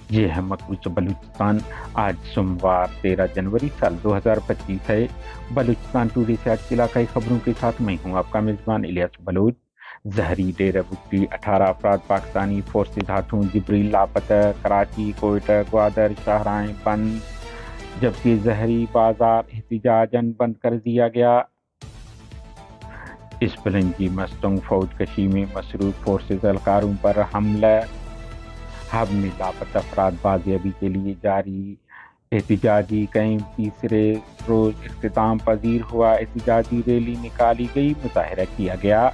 یہ ہے مقبوضہ بلوچستان۔ آج سوموار 13 جنوری سال 2025 ہے۔ بلوچستان ٹوڈے سے آج کی علاقائی خبروں کے ساتھ میں ہوں آپ کا میزبان الیاس بلوچ۔ زہری ڈیرہ بگٹی، 18 افراد پاکستانی فورسز ہاتھوں، جبریل لاپتہ، کراچی، کوئٹہ، گوادر شاہراہیں بند، جبکہ زہری بازار احتجاجاً بند کر دیا گیا۔ اسپلنجی مستنگ فوج کشی میں مصروف فورسز اہلکاروں پر حملہ۔ ہب میں لاپتہ افراد بازیابی کے لیے جاری احتجاجی کیمپ تیسرے روز اختتام پذیر ہوا۔ احتجاجی ریلی نکالی گئی، مظاہرہ کیا گیا۔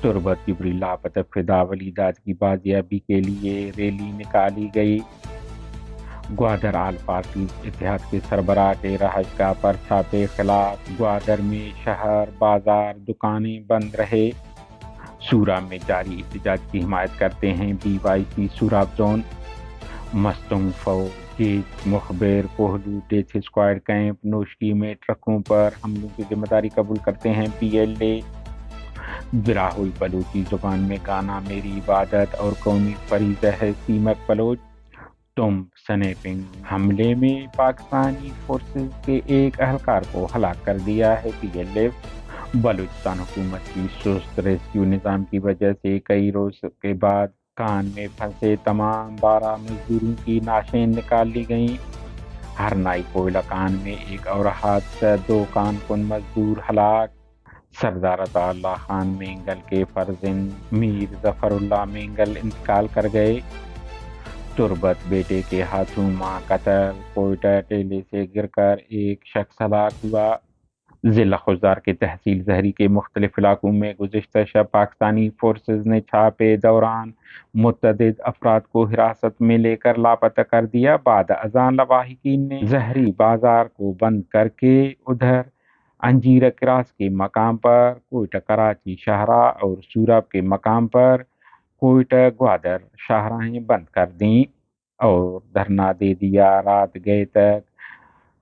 تربت جبریل لاپتہ فدا ولیدات کی بازیابی کے لیے ریلی نکالی گئی۔ گوادر آل پارٹیز اتحاد کے سربراہ کے رہائش گاہ پر چھاپے، خلاف گوادر میں شہر بازار دکانیں بند رہے۔ سوراب میں جاری احتجاج کی حمایت کرتے ہیں B Y P Surab zone. Mastung فوج مخبر Kohlu death squad camp Noshki میں ٹرکوں پر حملوں کی ذمہ داری قبول کرتے ہیں P L A. Brahui Balochi زبان میں گانا میری عبادت اور قومی فریضہ ہے سیمک بلوچ۔ تم سنیپنگ حملے میں پاکستانی فورسز کے ایک اہلکار کو ہلاک کر دیا ہے پی ایل اے۔ بلوچستان حکومت کی سست ریسکیو نظام کی وجہ سے کئی روز کے بعد کان میں پھنسے تمام 12 مزدوروں کی نعشیں نکال لی گئیں۔ ہرنائی کوئلہ کان میں ایک اور حادثہ، 2 کان کن مزدور ہلاک۔ سردار عطا اللہ خان مینگل کے فرزند میر ظفر اللہ مینگل انتقال کر گئے۔ تربت بیٹے کے ہاتھوں ماں قتل، کوئٹہ ٹیلے سے گر کر ایک شخص ہلاک ہوا۔ ضلع خضدار کے تحصیل زہری کے مختلف علاقوں میں گزشتہ شب پاکستانی فورسز نے چھاپے دوران متعدد افراد کو حراست میں لے کر لاپتہ کر دیا۔ بعد اذان لواحقین نے زہری بازار کو بند کر کے ادھر انجیرہ کراس کے مقام پر کوئٹہ کراچی شاہراہ اور سوراب کے مقام پر کوئٹہ گوادر شاہراہیں بند کر دیں اور دھرنا دے دیا۔ رات گئے تک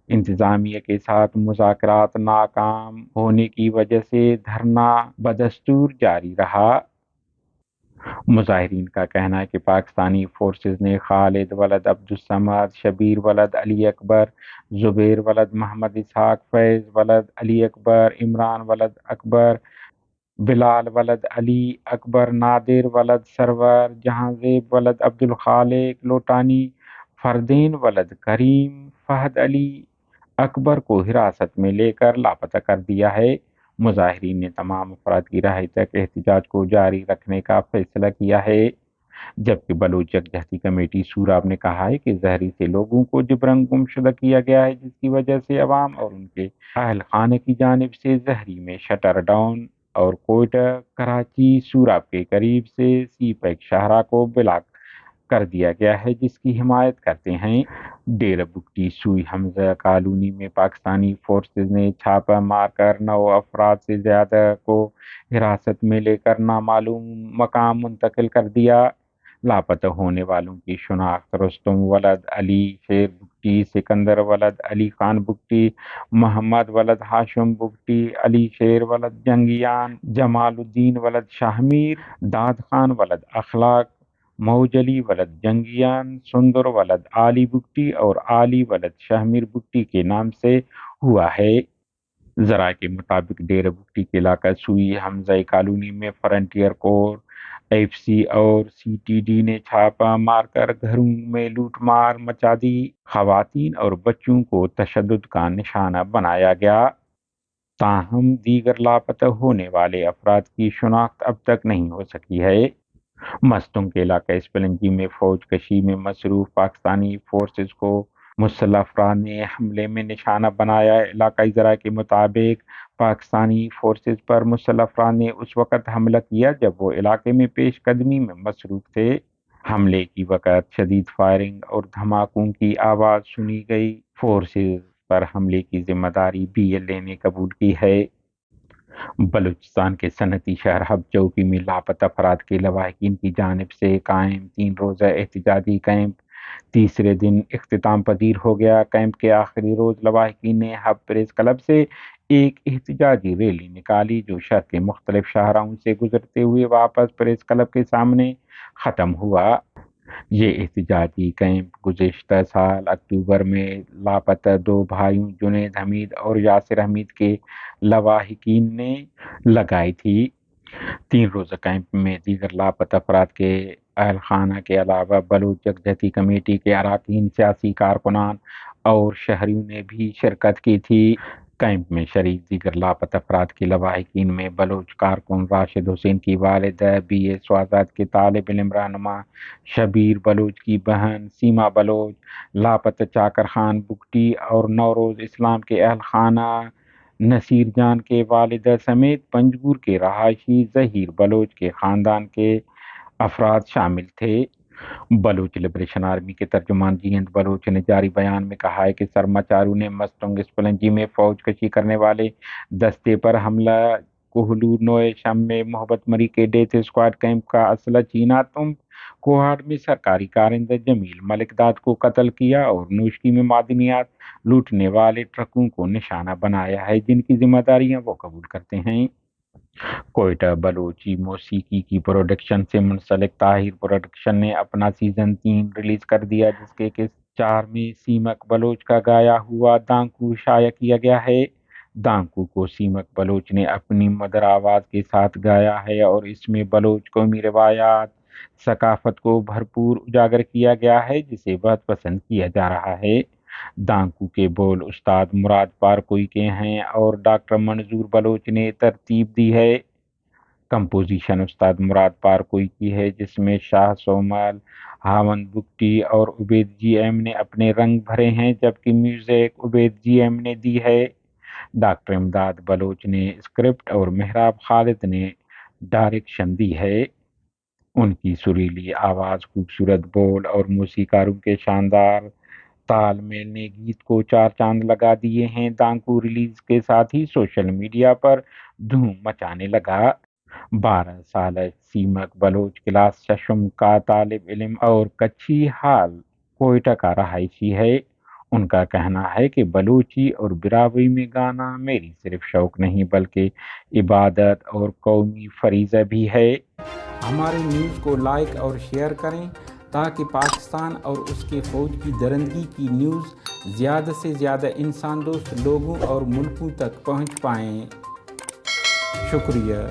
انتظامیہ کے ساتھ مذاکرات ناکام ہونے کی وجہ سے دھرنا بدستور جاری رہا۔ مظاہرین کا کہنا ہے کہ پاکستانی فورسز نے خالد ولد عبدالصمد، شبیر ولد علی اکبر، زبیر ولد محمد اسحاق، فیض ولد علی اکبر، عمران ولد اکبر، بلال ولد علی اکبر، نادر ولد سرور، جہانزیب ولد عبدالخالق لوٹانی، فردین ولد کریم، فہد علی اکبر کو حراست میں لے کر لاپتہ کر دیا ہے۔ مظاہرین نے تمام افراد کی رہائی تک احتجاج کو جاری رکھنے کا فیصلہ کیا ہے، جبکہ بلوچ یکجہتی کمیٹی سوراب نے کہا ہے کہ زہری سے لوگوں کو جبراً گمشدہ کیا گیا ہے، جس کی وجہ سے عوام اور ان کے اہل خانہ کی جانب سے زہری میں شٹر ڈاؤن اور کوئٹہ کراچی سوراب کے قریب سے سی پیک شاہراہ کو بلاک کر دیا گیا ہے، جس کی حمایت کرتے ہیں۔ ڈیرہ بگٹی سوئی حمزہ کالونی میں پاکستانی فورسز نے چھاپہ مار کر 9 افراد سے زیادہ کو حراست میں لے کر نامعلوم مقام منتقل کر دیا۔ لاپتہ ہونے والوں کی شناخت رستم ولد علی شیر بگٹی، سکندر ولد علی خان بگٹی، محمد ولد ہاشم بگٹی، علی شیر ولد جنگیان، جمال الدین ولد شاہ میر، داد خان ولد اخلاق، موجلی ولد جنگیان، سندر ولد علی بگٹی اور علی ولد شاہ میر بگٹی کے نام سے ہوا ہے۔ ذرائع کے مطابق ڈیرہ بگٹی کے علاقہ سوئی حمزہ کالونی میں فرنٹیئر کور، ایف سی اور سی ٹی ڈی نے چھاپہ مار کر گھروں میں لوٹ مار مچا دی۔ خواتین اور بچوں کو تشدد کا نشانہ بنایا گیا۔ تاہم دیگر لاپتہ ہونے والے افراد کی شناخت اب تک نہیں ہو سکی ہے۔ مستنگ کے علاقہ اسپلنجی میں فوج کشی میں مصروف پاکستانی فورسز کو مسلح افراد نے حملے میں نشانہ بنایا۔ علاقائی ذرائع کے مطابق پاکستانی فورسز پر مسلح افراد نے اس وقت حملہ کیا جب وہ علاقے میں پیش قدمی میں مصروف تھے۔ حملے کی وقت شدید فائرنگ اور دھماکوں کی آواز سنی گئی۔ فورسز پر حملے کی ذمہ داری بی ایل اے نے قبول کی ہے۔ بلوچستان کے صنعتی شہر ہب چوکی میں لاپتہ افراد کے لواحقین کی جانب سے قائم 3 روزہ احتجاجی کیمپ تیسرے دن اختتام پذیر ہو گیا۔ کیمپ کے آخری روز لواحقین نے ہب پریس کلب سے ایک احتجاجی ریلی نکالی، جو شہر کے مختلف شاہراہوں سے گزرتے ہوئے واپس پریس کلب کے سامنے ختم ہوا۔ یہ احتجاجی کیمپ گزشتہ سال اکتوبر میں لاپتہ 2 بھائیوں جنید حمید اور یاسر حمید کے لواحقین نے لگائی تھی۔ 3 روزہ کیمپ میں دیگر لاپتہ افراد کے اہل خانہ کے علاوہ بلوچ یکجہتی کمیٹی کے اراکین، سیاسی کارکنان اور شہریوں نے بھی شرکت کی تھی۔ کیمپ میں شریک دیگر لاپتہ افراد کے لواحقین میں بلوچ کارکن راشد حسین کی والدہ، بی اے سوازات کے طالب علم رہنما شبیر بلوچ کی بہن سیما بلوچ، لاپتہ چاکر خان بگٹی اور نوروز اسلام کے اہل خانہ نصیر جان کے والدہ سمیت پنجگور کے رہائشی ظہیر بلوچ کے خاندان کے افراد شامل تھے۔ بلوچ لبریشن آرمی کے ترجمان جینت بلوچ نے جاری بیان میں کہا ہے کہ سرماچارو نے مستنگ اسپلنجی میں فوج کشی کرنے والے دستے پر حملہ کوہلور نوئے شم میں محبت مری کے ڈیتھ اسکواڈ کیمپ کا اسلحہ چینا تم کوہاٹ میں سرکاری کارندہ جمیل ملک داد کو قتل کیا اور نوشکی میں معدنیات لوٹنے والے ٹرکوں کو نشانہ بنایا ہے، جن کی ذمہ داریاں وہ قبول کرتے ہیں۔ کوئٹہ بلوچی موسیقی کی پروڈکشن سے منسلک طاہر پروڈکشن نے اپنا سیزن 3 ریلیز کر دیا، جس کے قسط 4 میں سیمک بلوچ کا گایا ہوا دانکو شائع کیا گیا ہے۔ دانکو کو سیمک بلوچ نے اپنی مدر آواز کے ساتھ گایا ہے اور اس میں بلوچ قومی روایات، ثقافت کو بھرپور اجاگر کیا گیا ہے، جسے بہت پسند کیا جا رہا ہے۔ دانکو کے بول استاد مراد پارکوئی کے ہیں اور ڈاکٹر منظور بلوچ نے ترتیب دی ہے۔ کمپوزیشن استاد مراد پارکوئی کی ہے، جس میں شاہ سومل، ہاوند بگٹی اور عبید جی ایم نے اپنے رنگ بھرے ہیں، جبکہ میوزک عبید جی ایم نے دی ہے۔ ڈاکٹر امداد بلوچ نے اسکرپٹ اور محراب خالد نے ڈائریکشن دی ہے۔ ان کی سریلی آواز، خوبصورت بول اور موسیقاروں کے شاندار تال میل نے گیت کو 4 چاند لگا دیے ہیں۔ دانکو ریلیز کے ساتھ ہی سوشل میڈیا پر دھوم مچانے لگا۔ 12 سالہ سیمک بلوچ کلاس ششم کا طالب علم اور کچھی حال کوئٹہ کا رہائشی ہے۔ ان کا کہنا ہے کہ بلوچی اور براوی میں گانا میری صرف شوق نہیں بلکہ عبادت اور قومی فریضہ بھی ہے۔ ہمارے نیوز کو لائک اور شیئر کریں تاکہ پاکستان اور اس کے فوج کی درندگی کی نیوز زیادہ سے زیادہ انسان دوست لوگوں اور ملکوں تک پہنچ پائیں۔ شکریہ۔